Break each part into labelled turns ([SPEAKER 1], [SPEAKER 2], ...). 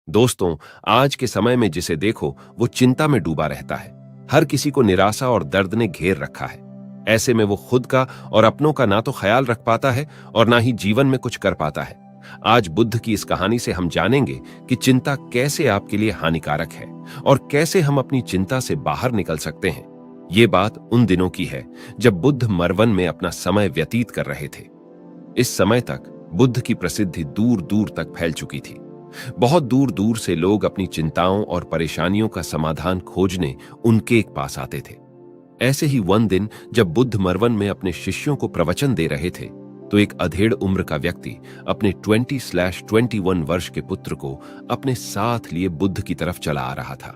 [SPEAKER 1] दोस्तों, आज के समय में जिसे देखो वो चिंता में डूबा रहता है। हर किसी को निराशा और दर्द ने घेर रखा है। ऐसे में वो खुद का और अपनों का ना तो ख्याल रख पाता है और ना ही जीवन में कुछ कर पाता है। आज बुद्ध की इस कहानी से हम जानेंगे कि चिंता कैसे आपके लिए हानिकारक है और कैसे हम अपनी चिंता से बाहर निकल सकते हैं। ये बात उन दिनों की है जब बुद्ध मरवन में अपना समय व्यतीत कर रहे थे। इस समय तक बुद्ध की प्रसिद्धि दूर दूर तक फैल चुकी थी। बहुत दूर दूर से लोग अपनी चिंताओं और परेशानियों का समाधान खोजने उनके पास आते थे। ऐसे ही वन दिन जब बुद्ध मरवन में अपने शिष्यों को प्रवचन दे रहे थे तो एक अधेड़ उम्र का व्यक्ति अपने 20/21 वर्ष के पुत्र को अपने साथ लिए बुद्ध की तरफ चला आ रहा था।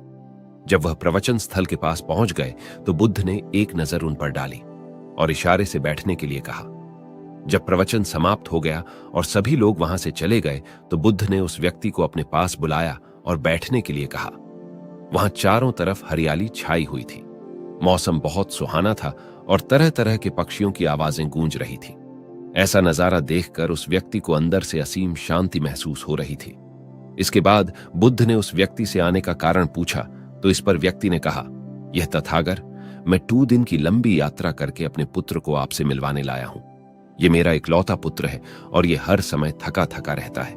[SPEAKER 1] जब वह प्रवचन स्थल के पास पहुंच गए तो बुद्ध ने एक नजर उन पर डाली और इशारे से बैठने के लिए कहा। जब प्रवचन समाप्त हो गया और सभी लोग वहां से चले गए तो बुद्ध ने उस व्यक्ति को अपने पास बुलाया और बैठने के लिए कहा। वहां चारों तरफ हरियाली छाई हुई थी। मौसम बहुत सुहाना था और तरह तरह के पक्षियों की आवाजें गूंज रही थी। ऐसा नजारा देखकर उस व्यक्ति को अंदर से असीम शांति महसूस हो रही थी। इसके बाद बुद्ध ने उस व्यक्ति से आने का कारण पूछा तो इस पर व्यक्ति ने कहा, यह तथागर, मैं 2 दिन की लंबी यात्रा करके अपने पुत्र को आपसे मिलवाने लाया हूं। ये मेरा इकलौता पुत्र है और ये हर समय थका थका रहता है।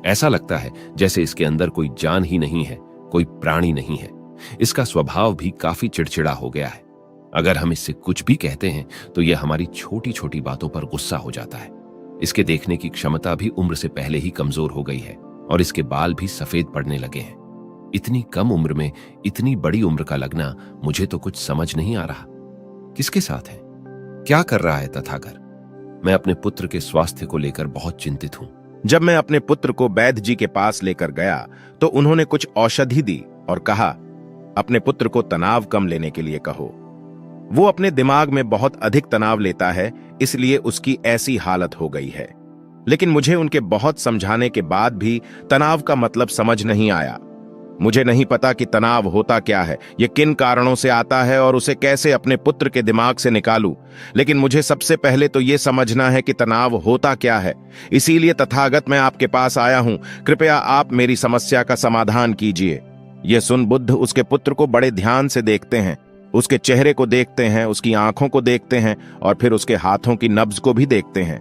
[SPEAKER 1] ऐसा लगता है जैसे इसके अंदर कोई जान ही नहीं है, कोई प्राणी नहीं है। इसका स्वभाव भी काफी चिड़चिड़ा हो गया है। अगर हम इससे कुछ भी कहते हैं तो यह हमारी छोटी छोटी बातों पर गुस्सा हो जाता है। इसके देखने की क्षमता भी उम्र से पहले ही कमजोर हो गई है और इसके बाल भी सफेद पड़ने लगे हैं। इतनी कम उम्र में इतनी बड़ी उम्र का लगना, मुझे तो कुछ समझ नहीं आ रहा। किसके साथ है? क्या कर रहा है तथागर? मैं अपने पुत्र के स्वास्थ्य को लेकर बहुत चिंतित हूं।
[SPEAKER 2] जब मैं अपने पुत्र को वैद्य जी के पास लेकर गया तो उन्होंने कुछ औषधि दी और कहा, अपने पुत्र को तनाव कम लेने के लिए कहो। वो अपने दिमाग में बहुत अधिक तनाव लेता है, इसलिए उसकी ऐसी हालत हो गई है। लेकिन मुझे उनके बहुत समझाने के बाद भी तनाव का मतलब समझ नहीं आया। मुझे नहीं पता कि तनाव होता क्या है, यह किन कारणों से आता है और उसे कैसे अपने पुत्र के दिमाग से निकालूं। लेकिन मुझे सबसे पहले तो यह समझना है कि तनाव होता क्या है। इसीलिए तथागत मैं आपके पास आया हूं। कृपया आप मेरी समस्या का समाधान कीजिए। यह सुन बुद्ध उसके पुत्र को बड़े ध्यान से देखते हैं। उसके चेहरे को देखते हैं, उसकी आंखों को देखते हैं और फिर उसके हाथों की नब्ज को भी देखते हैं।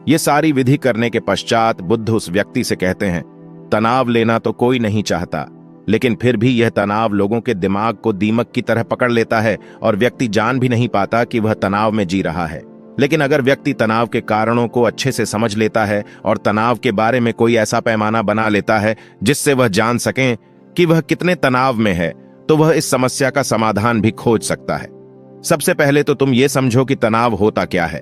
[SPEAKER 2] यह सारी विधि करने के पश्चात बुद्ध उस व्यक्ति से कहते हैं, तनाव लेना तो कोई नहीं चाहता, लेकिन फिर भी यह तनाव लोगों के दिमाग को दीमक की तरह पकड़ लेता है और व्यक्ति जान भी नहीं पाता कि वह तनाव में जी रहा है। लेकिन अगर व्यक्ति तनाव के कारणों को अच्छे से समझ लेता है और तनाव के बारे में कोई ऐसा पैमाना बना लेता है जिससे वह जान सके कि वह कितने तनाव में है, तो वह इस समस्या का समाधान भी खोज सकता है। सबसे पहले तो तुम ये समझो कि तनाव होता क्या है।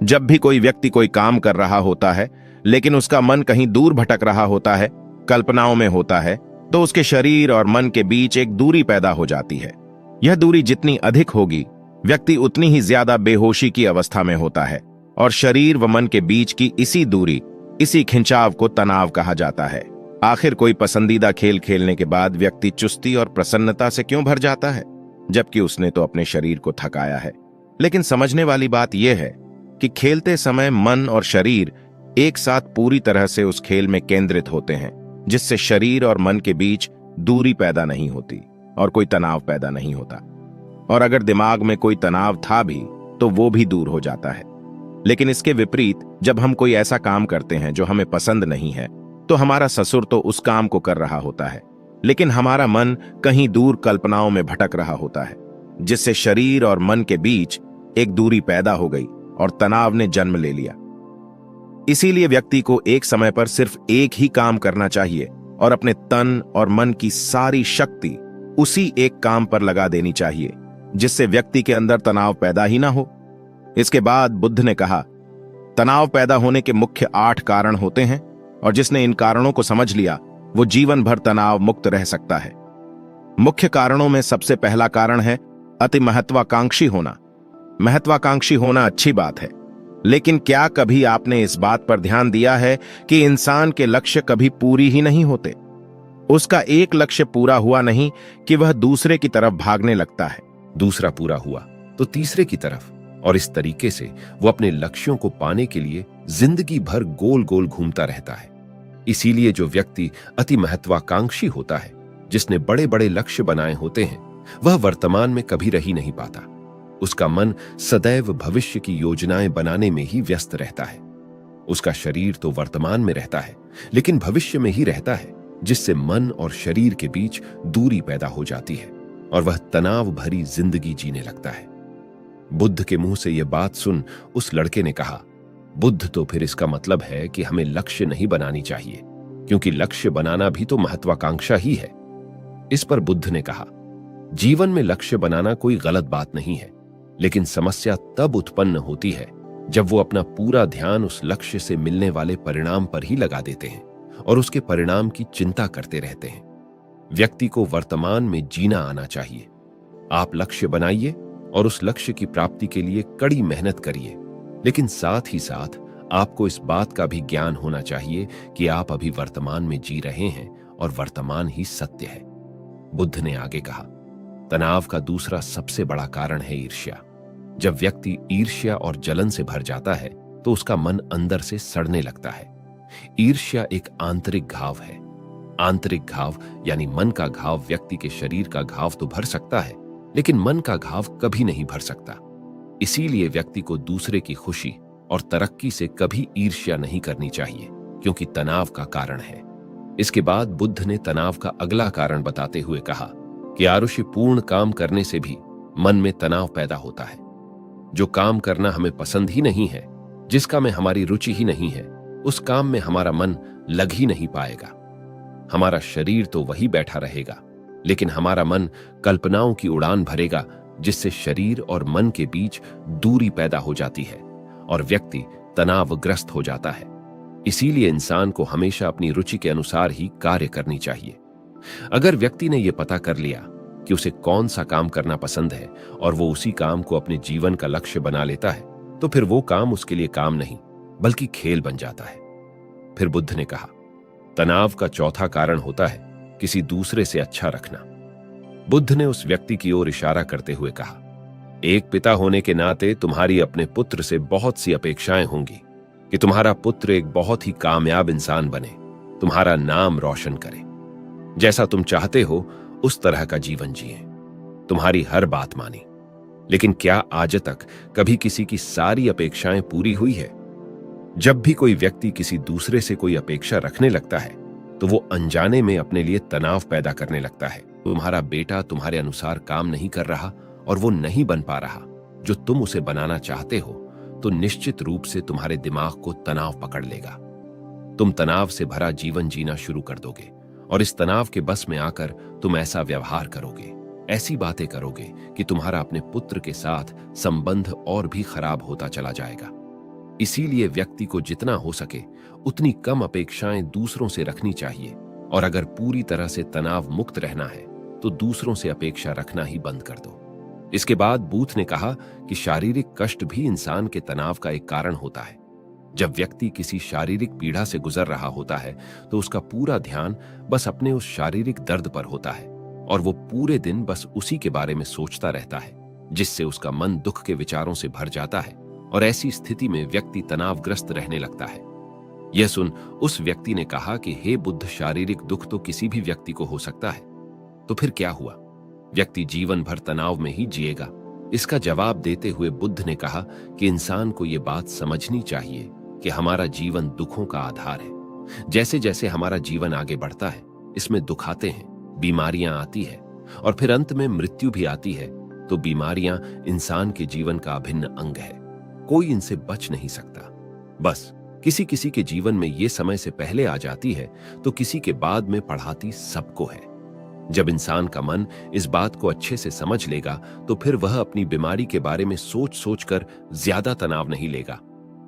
[SPEAKER 2] जब भी कोई व्यक्ति कोई काम कर रहा होता है लेकिन उसका मन कहीं दूर भटक रहा होता है, कल्पनाओं में होता है, तो उसके शरीर और मन के बीच एक दूरी पैदा हो जाती है। यह दूरी जितनी अधिक होगी, व्यक्ति उतनी ही ज्यादा बेहोशी की अवस्था में होता है और शरीर व मन के बीच की इसी दूरी, इसी खिंचाव को तनाव कहा जाता है। आखिर कोई पसंदीदा खेल खेलने के बाद व्यक्ति चुस्ती और प्रसन्नता से क्यों भर जाता है, जबकि उसने तो अपने शरीर को थकाया है। लेकिन समझने वाली बात यह है कि खेलते समय मन और शरीर एक साथ पूरी तरह से उस खेल में केंद्रित होते हैं, जिससे शरीर और मन के बीच दूरी पैदा नहीं होती और कोई तनाव पैदा नहीं होता। और अगर दिमाग में कोई तनाव था भी तो वो भी दूर हो जाता है। लेकिन इसके विपरीत जब हम कोई ऐसा काम करते हैं जो हमें पसंद नहीं है, तो हमारा ससुर तो उस काम को कर रहा होता है, लेकिन हमारा मन कहीं दूर कल्पनाओं में भटक रहा होता है, जिससे शरीर और मन के बीच एक दूरी पैदा हो गई और तनाव ने जन्म ले लिया। इसीलिए व्यक्ति को एक समय पर सिर्फ एक ही काम करना चाहिए और अपने तन और मन की सारी शक्ति उसी एक काम पर लगा देनी चाहिए, जिससे व्यक्ति के अंदर तनाव पैदा ही ना हो। इसके बाद बुद्ध ने कहा, तनाव पैदा होने के मुख्य 8 कारण होते हैं और जिसने इन कारणों को समझ लिया वो जीवन भर तनाव मुक्त रह सकता है। मुख्य कारणों में सबसे पहला कारण है अति महत्वाकांक्षी होना। महत्वाकांक्षी होना अच्छी बात है, लेकिन क्या कभी आपने इस बात पर ध्यान दिया है कि इंसान के लक्ष्य कभी पूरी ही नहीं होते। उसका एक लक्ष्य पूरा हुआ नहीं कि वह दूसरे की तरफ भागने लगता है,
[SPEAKER 1] दूसरा पूरा हुआ तो तीसरे की तरफ, और इस तरीके से वो अपने लक्ष्यों को पाने के लिए जिंदगी भर गोल गोल घूमता रहता है। इसीलिए जो व्यक्ति अति महत्वाकांक्षी होता है, जिसने बड़े बड़े लक्ष्य बनाए होते हैं, वह वर्तमान में कभी रह ही नहीं पाता। उसका मन सदैव भविष्य की योजनाएं बनाने में ही व्यस्त रहता है। उसका शरीर तो वर्तमान में रहता है, लेकिन भविष्य में ही रहता है, जिससे मन और शरीर के बीच दूरी पैदा हो जाती है और वह तनाव भरी जिंदगी जीने लगता है। बुद्ध के मुंह से यह बात सुन उस लड़के ने कहा, बुद्ध, तो फिर इसका मतलब है कि हमें लक्ष्य नहीं बनानी चाहिए, क्योंकि लक्ष्य बनाना भी तो महत्वाकांक्षा ही है। इस पर बुद्ध ने कहा, जीवन में लक्ष्य बनाना कोई गलत बात नहीं है, लेकिन समस्या तब उत्पन्न होती है जब वो अपना पूरा ध्यान उस लक्ष्य से मिलने वाले परिणाम पर ही लगा देते हैं और उसके परिणाम की चिंता करते रहते हैं। व्यक्ति को वर्तमान में जीना आना चाहिए। आप लक्ष्य बनाइए और उस लक्ष्य की प्राप्ति के लिए कड़ी मेहनत करिए, लेकिन साथ ही साथ आपको इस बात का भी ज्ञान होना चाहिए कि आप अभी वर्तमान में जी रहे हैं और वर्तमान ही सत्य है। बुद्ध ने आगे कहा, तनाव का दूसरा सबसे बड़ा कारण है ईर्ष्या। जब व्यक्ति ईर्ष्या और जलन से भर जाता है तो उसका मन अंदर से सड़ने लगता है। ईर्ष्या एक आंतरिक घाव है। आंतरिक घाव यानी मन का घाव व्यक्ति के शरीर का घाव तो भर सकता है, लेकिन मन का घाव कभी नहीं भर सकता। इसीलिए व्यक्ति को दूसरे की खुशी और तरक्की से कभी ईर्ष्या नहीं करनी चाहिए, क्योंकि तनाव का कारण है। इसके बाद बुद्ध ने तनाव का अगला कारण बताते हुए कहा कि आरुषिपूर्ण काम करने से भी मन में तनाव पैदा होता है। जो काम करना हमें पसंद ही नहीं है, जिसका में हमारी रुचि ही नहीं है, उस काम में हमारा मन लग ही नहीं पाएगा। हमारा शरीर तो वही बैठा रहेगा, लेकिन हमारा मन कल्पनाओं की उड़ान भरेगा, जिससे शरीर और मन के बीच दूरी पैदा हो जाती है और व्यक्ति तनावग्रस्त हो जाता है। इसीलिए इंसान को हमेशा अपनी रुचि के अनुसार ही कार्य करनी चाहिए। अगर व्यक्ति ने यह पता कर लिया कि उसे कौन सा काम करना पसंद है और वो उसी काम को अपने जीवन का लक्ष्य बना लेता है, तो फिर वो काम उसके लिए काम नहीं बल्कि खेल बन जाता है। फिर बुद्ध ने कहा, तनाव का चौथा कारण होता है किसी दूसरे से अच्छा रखना। बुद्ध ने उस व्यक्ति की ओर इशारा करते हुए कहा, एक पिता होने के नाते तुम्हारी अपने पुत्र से बहुत सी अपेक्षाएं होंगी कि तुम्हारा पुत्र एक बहुत ही कामयाब इंसान बने, तुम्हारा नाम रोशन करे, जैसा तुम चाहते हो उस तरह का जीवन जिए, तुम्हारी हर बात मानी। लेकिन क्या आज तक कभी किसी की सारी अपेक्षाएं पूरी हुई है? जब भी कोई व्यक्ति किसी दूसरे से कोई अपेक्षा रखने लगता है तो वो अनजाने में अपने लिए तनाव पैदा करने लगता है। तुम्हारा बेटा तुम्हारे अनुसार काम नहीं कर रहा और वो नहीं बन पा रहा जो तुम उसे बनाना चाहते हो, तो निश्चित रूप से तुम्हारे दिमाग को तनाव पकड़ लेगा। तुम तनाव से भरा जीवन जीना शुरू कर दोगे और इस तनाव के बस में आकर तुम ऐसा व्यवहार करोगे, ऐसी बातें करोगे कि तुम्हारा अपने पुत्र के साथ संबंध और भी खराब होता चला जाएगा। इसीलिए व्यक्ति को जितना हो सके उतनी कम अपेक्षाएं दूसरों से रखनी चाहिए, और अगर पूरी तरह से तनाव मुक्त रहना है तो दूसरों से अपेक्षा रखना ही बंद कर दो। इसके बाद बूथ ने कहा कि शारीरिक कष्ट भी इंसान के तनाव का एक कारण होता है। जब व्यक्ति किसी शारीरिक पीड़ा से गुजर रहा होता है तो उसका पूरा ध्यान बस अपने उस शारीरिक दर्द पर होता है और वो पूरे दिन बस उसी के बारे में सोचता रहता है, जिससे उसका मन दुख के विचारों से भर जाता है और ऐसी स्थिति में व्यक्ति तनावग्रस्त रहने लगता है। यह सुन उस व्यक्ति ने कहा कि हे बुद्ध, शारीरिक दुख तो किसी भी व्यक्ति को हो सकता है, तो फिर क्या हुआ? व्यक्ति जीवन भर तनाव में ही जिएगा? इसका जवाब देते हुए बुद्ध ने कहा कि इंसान को यह बात समझनी चाहिए कि हमारा जीवन दुखों का आधार है। जैसे जैसे हमारा जीवन आगे बढ़ता है, इसमें दुख आते हैं, बीमारियां आती है और फिर अंत में मृत्यु भी आती है। तो बीमारियां इंसान के जीवन का अभिन्न अंग है, कोई इनसे बच नहीं सकता। बस किसी किसी के जीवन में ये समय से पहले आ जाती है तो किसी के बाद में पढ़ाती सबको है। जब इंसान का मन इस बात को अच्छे से समझ लेगा तो फिर वह अपनी बीमारी के बारे में सोच सोचकर ज्यादा तनाव नहीं लेगा,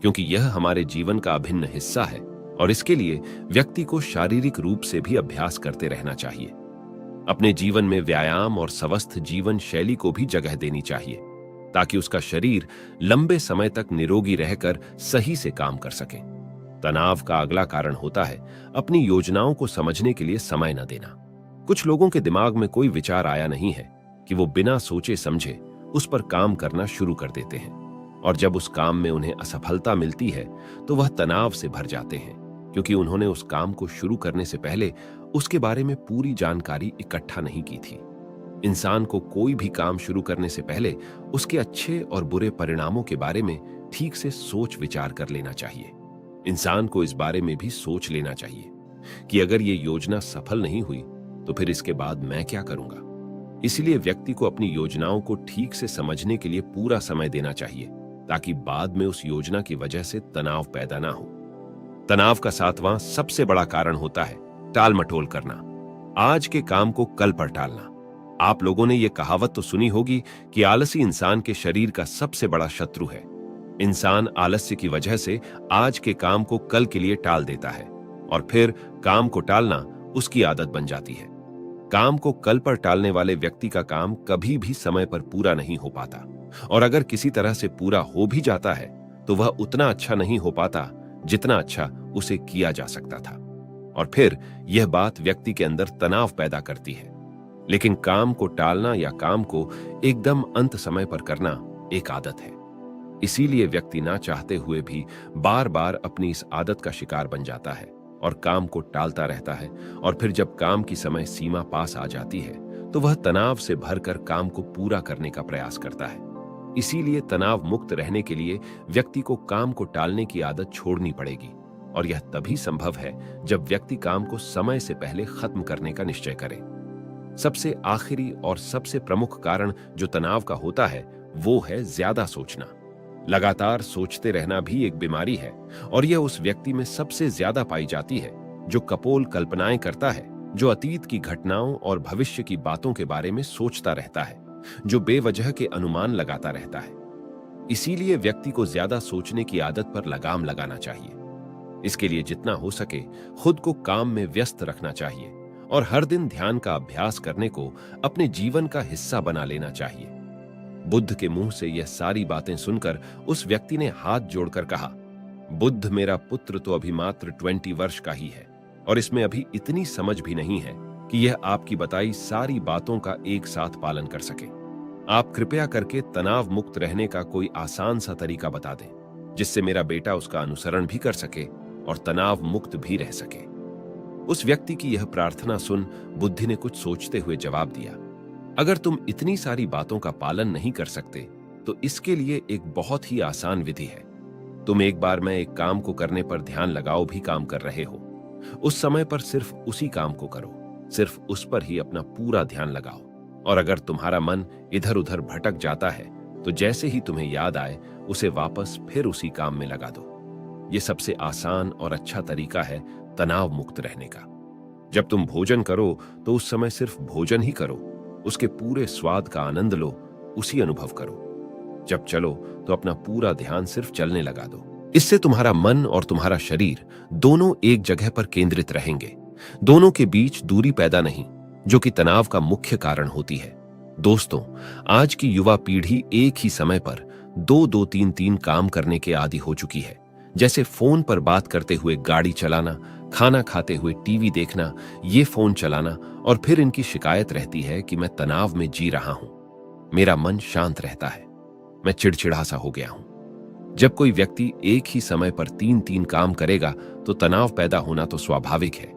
[SPEAKER 1] क्योंकि यह हमारे जीवन का अभिन्न हिस्सा है और इसके लिए व्यक्ति को शारीरिक रूप से भी अभ्यास करते रहना चाहिए। अपने जीवन में व्यायाम और स्वस्थ जीवन शैली को भी जगह देनी चाहिए ताकि उसका शरीर लंबे समय तक निरोगी रहकर सही से काम कर सके। तनाव का अगला कारण होता है अपनी योजनाओं को समझने के लिए समय न देना। कुछ लोगों के दिमाग में कोई विचार आया नहीं है कि वो बिना सोचे समझे उस पर काम करना शुरू कर देते हैं, और जब उस काम में उन्हें असफलता मिलती है तो वह तनाव से भर जाते हैं। इसीलिए व्यक्ति को समय देना चाहिए, समय देने के बाद ही उसका काम पूरा होगा। तनाव का अगला कारण होता है अपनी योजनाओं को समझने के लिए समय न देना। कुछ लोगों के दिमाग में कोई विचार आया नहीं है कि वो बिना सोचे समझे उस पर काम करना शुरू कर देते हैं, और जब उस काम में उन्हें असफलता मिलती है तो वह तनाव से भर जाते हैं। क्योंकि उन्होंने उस काम को शुरू करने से पहले उसके बारे में पूरी जानकारी इकट्ठा नहीं की थी। इंसान को कोई भी काम शुरू करने से पहले उसके अच्छे और बुरे परिणामों के बारे में ठीक से सोच विचार कर लेना चाहिए। इंसान को इस बारे में भी सोच लेना चाहिए कि अगर ये योजना सफल नहीं हुई तो फिर इसके बाद मैं क्या करूंगा। इसलिए व्यक्ति को अपनी योजनाओं को ठीक से समझने के लिए पूरा समय देना चाहिए, ताकि बाद में उस योजना की वजह से तनाव पैदा ना हो। तनाव का 7वां सबसे बड़ा कारण होता है टाल मटोल करना, आज के काम को कल पर टालना। आप लोगों ने यह कहावत तो सुनी होगी कि आलसी इंसान के शरीर का सबसे बड़ा शत्रु है। इंसान आलस्य की वजह से आज के काम को कल के लिए टाल देता है और फिर काम को टालना उसकी आदत बन जाती है। काम को कल पर टालने वाले व्यक्ति का काम कभी भी समय पर पूरा नहीं हो पाता, और अगर किसी तरह से पूरा हो भी जाता है तो वह उतना अच्छा नहीं हो पाता जितना अच्छा उसे किया जा सकता था, और फिर यह बात व्यक्ति के अंदर तनाव पैदा करती है। लेकिन काम को टालना या काम को एकदम अंत समय पर करना एक आदत है। इसीलिए व्यक्ति ना चाहते हुए भी बार बार अपनी इस आदत का शिकार बन जाता है और काम को टालता रहता है, और फिर जब काम की समय सीमा पास आ जाती है तो वह तनाव से भरकर काम को पूरा करने का प्रयास करता है। इसीलिए तनाव मुक्त रहने के लिए व्यक्ति को काम को टालने की आदत छोड़नी पड़ेगी, और यह तभी संभव है जब व्यक्ति काम को समय से पहले खत्म करने का निश्चय करे। सबसे आखिरी और सबसे प्रमुख कारण जो तनाव का होता है वो है ज्यादा सोचना। लगातार सोचते रहना भी एक बीमारी है, और यह उस व्यक्ति में सबसे ज्यादा पाई जाती है जो कपोल कल्पनाएं करता है, जो अतीत की घटनाओं और भविष्य की बातों के बारे में सोचता रहता है, जो बेवजह के अनुमान लगाता रहता है। इसीलिए व्यक्ति को ज्यादा सोचने की आदत पर लगाम लगाना चाहिए। इसके लिए जितना हो सके खुद को काम में व्यस्त रखना चाहिए, और हर दिन ध्यान का अभ्यास करने को अपने जीवन का हिस्सा बना लेना चाहिए। बुद्ध के मुंह से यह सारी बातें सुनकर उस व्यक्ति ने हाथ जोड़कर कहा, बुद्ध मेरा पुत्र तो अभी मात्र 20 वर्ष का ही है, और इसमें अभी इतनी समझ भी नहीं है कि यह आपकी बताई सारी बातों का एक साथ पालन कर सके। आप कृपया करके तनाव मुक्त रहने का कोई आसान सा तरीका बता दें, जिससे मेरा बेटा उसका अनुसरण भी कर सके और तनाव मुक्त भी रह सके। उस व्यक्ति की यह प्रार्थना सुन बुद्धि ने कुछ सोचते हुए जवाब दिया, अगर तुम इतनी सारी बातों का पालन नहीं कर सकते तो इसके लिए एक बहुत ही आसान विधि है। तुम एक बार में एक काम को करने पर ध्यान लगाओ भी काम कर रहे हो, उस समय पर सिर्फ उसी काम को करो, सिर्फ उस पर ही अपना पूरा ध्यान लगाओ। और अगर तुम्हारा मन इधर उधर भटक जाता है तो जैसे ही तुम्हें याद आए उसे वापस फिर उसी काम में लगा दो। यह सबसे आसान और अच्छा तरीका है तनाव मुक्त रहने का। जब तुम भोजन करो तो उस समय सिर्फ भोजन ही करो, उसके पूरे स्वाद का आनंद लो, उसी अनुभव करो। जब चलो तो अपना पूरा ध्यान सिर्फ चलने लगा दो। इससे तुम्हारा मन और तुम्हारा शरीर दोनों एक जगह पर केंद्रित रहेंगे। दोनों के बीच दूरी पैदा नहीं, जो कि तनाव का मुख्य कारण होती है। दोस्तों, आज की युवा पीढ़ी एक ही समय पर 2-2, 3-3 काम करने के आदी हो चुकी है, जैसे फोन पर बात करते हुए गाड़ी चलाना, खाना खाते हुए टीवी देखना, ये फोन चलाना, और फिर इनकी शिकायत रहती है कि मैं तनाव में जी रहा हूं, मेरा मन शांत रहता है, मैं चिड़चिड़ा सा हो गया हूं। जब कोई व्यक्ति एक ही समय पर 3-3 काम करेगा तो तनाव पैदा होना तो स्वाभाविक है,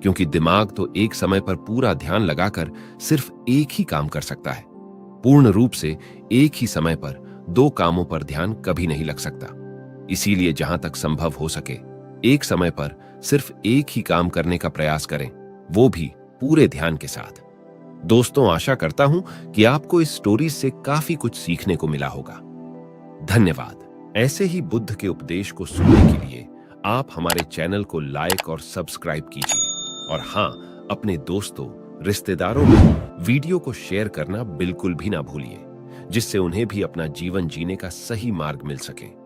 [SPEAKER 1] क्योंकि दिमाग तो एक समय पर पूरा ध्यान लगाकर सिर्फ एक ही काम कर सकता है। पूर्ण रूप से एक ही समय पर 2 कामों पर ध्यान कभी नहीं लग सकता। इसीलिए जहां तक संभव हो सके एक समय पर सिर्फ एक ही काम करने का प्रयास करें, वो भी पूरे ध्यान के साथ। दोस्तों, आशा करता हूं कि आपको इस स्टोरी से काफी कुछ सीखने को मिला होगा। धन्यवाद। ऐसे ही बुद्ध के उपदेश को सुनने के लिए आप हमारे चैनल को लाइक और सब्सक्राइब कीजिए, और हां, अपने दोस्तों, रिश्तेदारों में वीडियो को शेयर करना बिल्कुल भी ना भूलिए, जिससे उन्हें भी अपना जीवन जीने का सही मार्ग मिल सके।